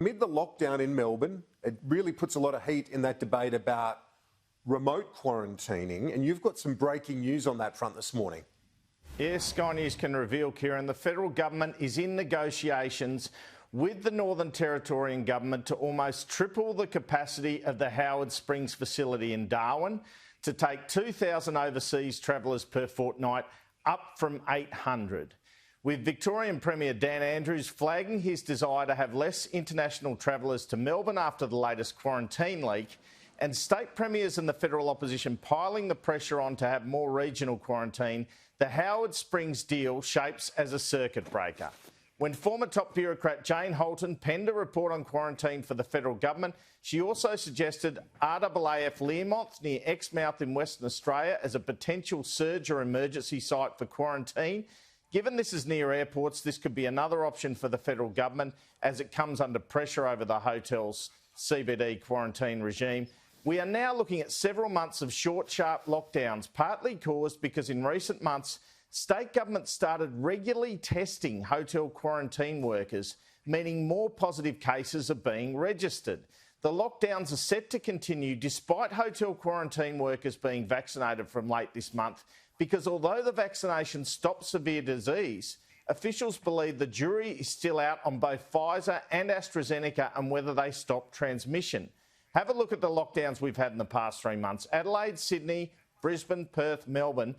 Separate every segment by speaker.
Speaker 1: Amid the lockdown in Melbourne, it really puts a lot of heat in that debate about remote quarantining, and you've got some breaking news on that front this morning.
Speaker 2: Yes, Sky News can reveal, Kieran, the federal government is in negotiations with the Northern Territory and government to almost triple the capacity of the Howard Springs facility in Darwin to take 2,000 overseas travellers per fortnight, up from 800. With Victorian Premier Dan Andrews flagging his desire to have less international travellers to Melbourne after the latest quarantine leak, and state premiers and the federal opposition piling the pressure on to have more regional quarantine, the Howard Springs deal shapes as a circuit breaker. When former top bureaucrat Jane Halton penned a report on quarantine for the federal government, she also suggested RAAF Learmonth near Exmouth in Western Australia as a potential surge or emergency site for quarantine. Given this is near airports, this could be another option for the federal government as it comes under pressure over the hotel's CBD quarantine regime. We are now looking at several months of short, sharp lockdowns, partly caused because in recent months, state governments started regularly testing hotel quarantine workers, meaning more positive cases are being registered. The lockdowns are set to continue despite hotel quarantine workers being vaccinated from late this month, because although the vaccination stops severe disease, officials believe the jury is still out on both Pfizer and AstraZeneca and whether they stop transmission. Have a look at the lockdowns we've had in the past 3 months. Adelaide, Sydney, Brisbane, Perth, Melbourne.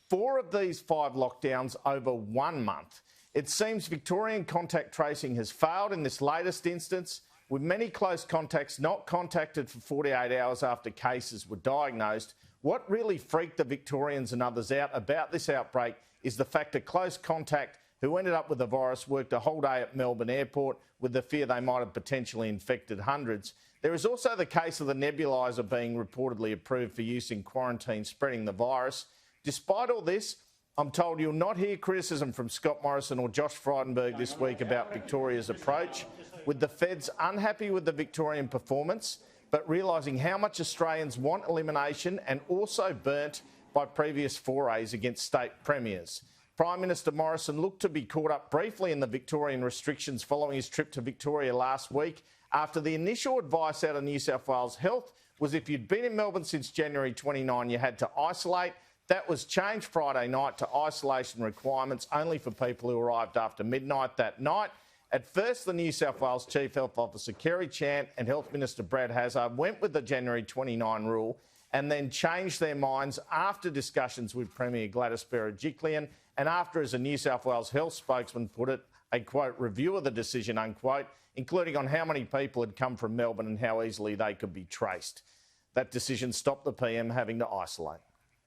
Speaker 2: 4 of these 5 lockdowns over 1 month. It seems Victorian contact tracing has failed in this latest instance, with many close contacts not contacted for 48 hours after cases were diagnosed. What really freaked the Victorians and others out about this outbreak is the fact a close contact who ended up with the virus worked a whole day at Melbourne Airport with the fear they might have potentially infected hundreds. There is also the case of the nebuliser being reportedly approved for use in quarantine spreading the virus. Despite all this, I'm told you'll not hear criticism from Scott Morrison or Josh Frydenberg this week about Victoria's approach, with the feds unhappy with the Victorian performance, but realising how much Australians want elimination and also burnt by previous forays against state premiers. Prime Minister Morrison looked to be caught up briefly in the Victorian restrictions following his trip to Victoria last week, after the initial advice out of New South Wales Health was if you'd been in Melbourne since January 29, you had to isolate. That was changed Friday night to isolation requirements only for people who arrived after midnight that night. At first, the New South Wales Chief Health Officer Kerry Chant and Health Minister Brad Hazzard went with the January 29 rule and then changed their minds after discussions with Premier Gladys Berejiklian and after, as a New South Wales health spokesman put it, a, quote, review of the decision, unquote, including on how many people had come from Melbourne and how easily they could be traced. That decision stopped the PM having to isolate.